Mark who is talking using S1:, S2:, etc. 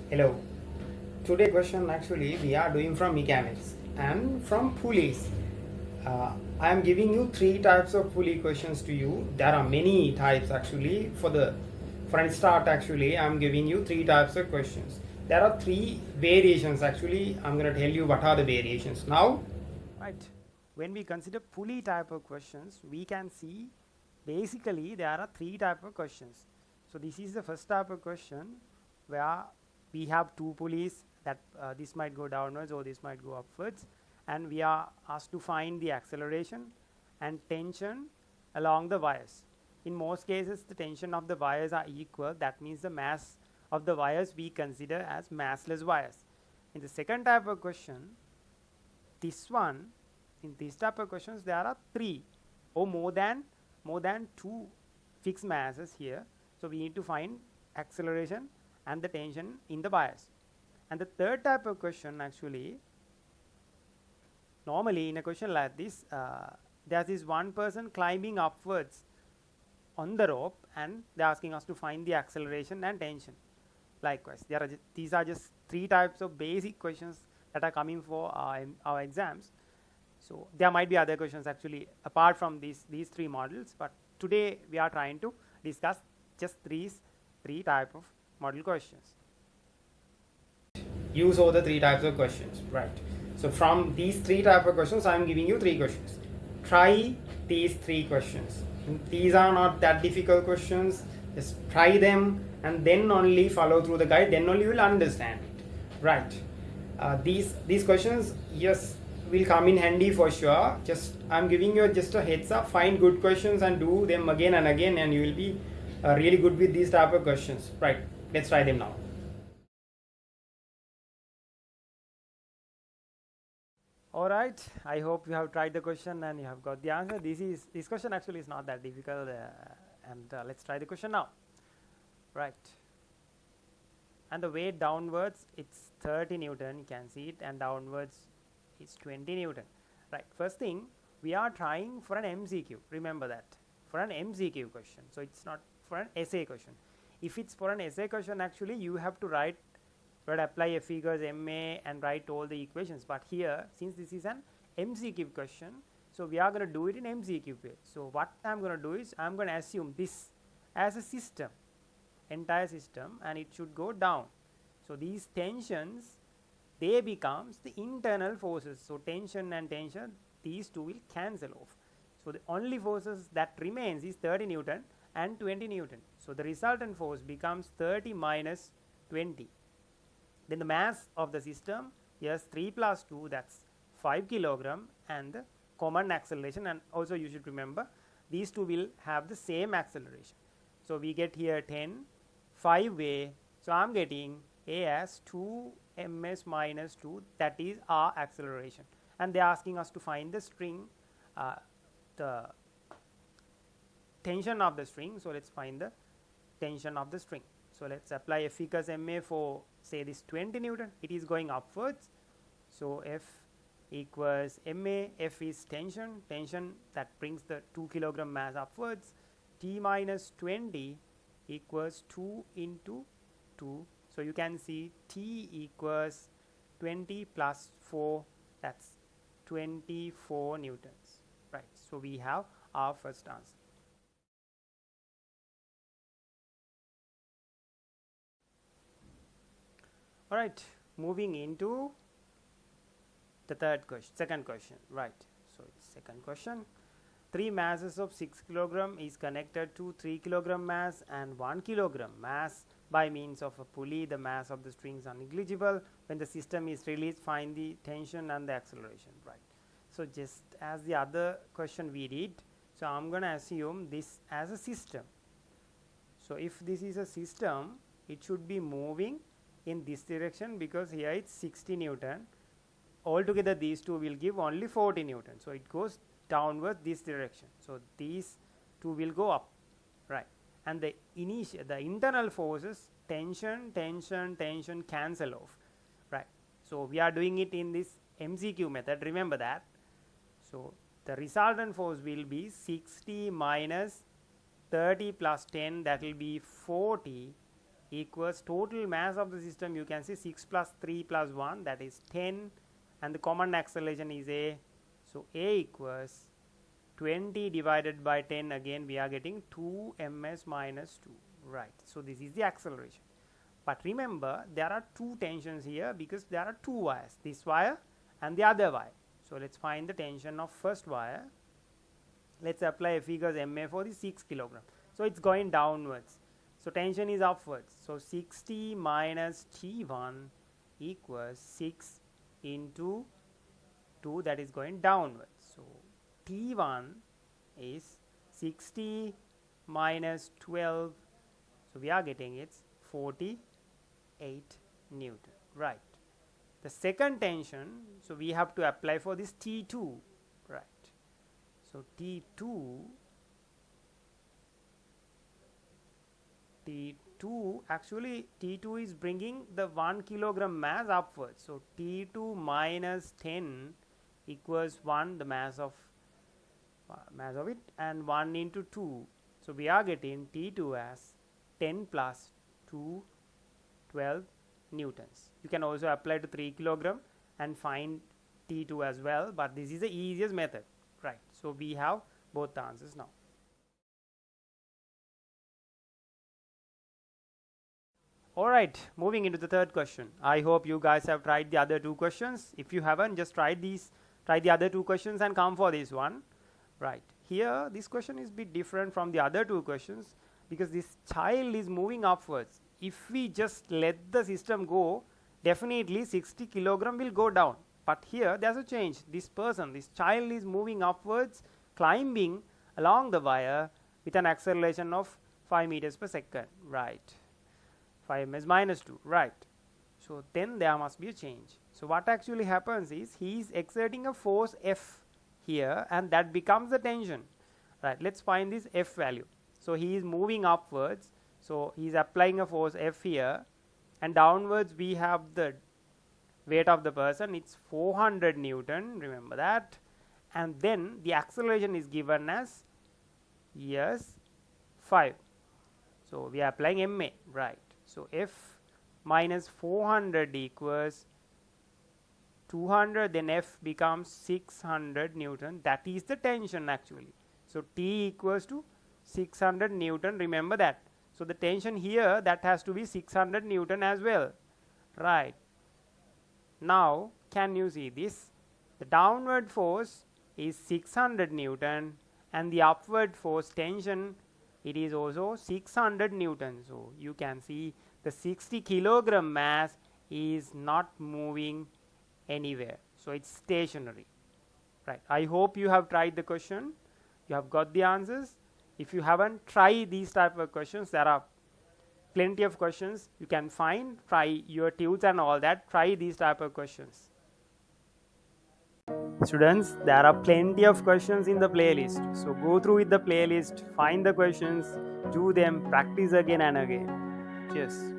S1: Hello. Today question actually we are doing from mechanics and from pulleys. I am giving you three types of pulley questions to you. There are many types actually. For a start actually I am giving you three types of questions. There are three variations actually. I'm going to tell you what are the variations now. Right. When we consider pulley type of questions, we can see basically there are three type of questions. So this is the first type of question where we have two pulleys that this might go downwards or this might go upwards, and we are asked to find the acceleration and tension along the wires. In most cases the tension of the wires are equal. That means the mass of the wires we consider as massless wires. In the second type of question, this one, in this type of questions there are three or more than two fixed masses here. So we need to find acceleration and the tension in the wires. And the third type of question actually, normally in a question like this, there is one person climbing upwards on the rope and they are asking us to find the acceleration and tension. Likewise, these are just three types of basic questions that are coming for our exams. So there might be other questions actually apart from these three models, but today we are trying to discuss just three type of model questions. Use all the three types of questions, right? So from these three type of questions, I am giving you three questions. Try these three questions. These are not that difficult questions. Just try them and then only follow through the guide. Then only you will understand it, right? These questions, yes, will come in handy for sure. Just I'm giving you just a heads up. Find good questions and do them again and again, and you will be really good with these type of questions, right? Let's try them now. All right, I hope you have tried the question and you have got the answer. This question actually is not that difficult, and let's try the question now. Right, and the weight downwards it's 30 Newton, you can see it, and downwards it's 20 Newton. Right, first thing, we are trying for an MCQ, remember that, for an MCQ question. So it's not for an essay question. If it's for an essay question, actually you have to write, apply F equals ma and write all the equations. But here, since this is an MCQ question, so we are going to do it in MCQ way. So what I'm going to do is I'm going to assume this as a system, entire system, and it should go down. So these tensions, they becomes the internal forces. So tension and tension, these two will cancel off. So the only forces that remains is 30 Newton and 20 Newton. So the resultant force becomes 30 minus 20. Then the mass of the system, yes, 3 plus 2, that's 5 kilogram, and the common acceleration, and also you should remember these two will have the same acceleration. So we get here 10, 5a, so I am getting a as 2 ms minus 2, that is our acceleration, and they are asking us to find the string, the tension of the string. So let's find the tension of the string. So let's apply F equals ma for say this 20 Newton, it is going upwards. So F equals ma, F is tension that brings the 2 kilogram mass upwards. T minus 20 equals 2 into 2. So you can see T equals 20 plus 4, that's 24 newtons, right? So we have our first answer. All right, moving into the second question, right? So second question, 3 masses of 6 kilogram is connected to 3 kilogram mass and 1 kilogram mass by means of a pulley. The mass of the strings are negligible. When the system is released, find the tension and the acceleration, right? So just as the other question we did, so I'm going to assume this as a system. So if this is a system, it should be moving in this direction, because here it's 60 Newton. Altogether these two will give only 40 Newton. So it goes downward this direction. So these two will go up, right? And the internal forces, tension cancel off, right? So we are doing it in this MCQ method, remember that. So the resultant force will be 60 minus 30 plus 10, that will be 40 equals total mass of the system. You can see 6 plus 3 plus 1, that is 10, and the common acceleration is a. So a equals 20 divided by 10, again we are getting 2 ms minus 2, right. So this is the acceleration. But remember, there are two tensions here because there are two wires, this wire and the other wire. So let's find the tension of first wire. Let's apply F equals ma for the 6 kilogram. So it's going downwards. So tension is upwards. So 60 minus T1 equals 6 into 2, that is going downwards. So T1 is 60 minus 12. So we are getting it's 48 Newton, right. The second tension, so we have to apply for this T2, right. So T2 actually T2 is bringing the 1 kilogram mass upwards. So T2 minus 10 equals 1, the mass of it, and 1 into 2. So we are getting T2 as 10 plus 2, 12 newtons. You can also apply to 3 kilogram and find T2 as well, but this is the easiest method, right. So we have both the answers now. Alright, moving into the third question. I hope you guys have tried the other two questions. If you haven't, just try the other two questions and come for this one. Right, here this question is a bit different from the other two questions because this child is moving upwards. If we just let the system go, definitely 60 kilogram will go down. But here there's a change. This child is moving upwards, climbing along the wire with an acceleration of 5 meters per second, right. 5 ms minus 2, right. So then there must be a change. So what actually happens is he is exerting a force F here, and that becomes the tension, right. Let's find this F value. So he is moving upwards, so he is applying a force F here, and downwards we have the weight of the person, it's 400 Newton, remember that, and then the acceleration is given as s5. So we are applying ma, right. So F minus 400 equals 200, then F becomes 600 Newton. That is the tension actually. So T equals to 600 Newton, remember that. So the tension here, that has to be 600 Newton as well, right. Now can you see this? The downward force is 600 Newton and the upward force tension, it is also 600 Newton. So you can see the 60 kilogram mass is not moving anywhere. So it's stationary, right. I hope you have tried the question, you have got the answers. If you haven't tried these type of questions, there are plenty of questions you can find. Try your tunes and all that. Try these type of questions. Students, there are plenty of questions in the playlist. So go through with the playlist, find the questions, do them, practice again and again. Cheers.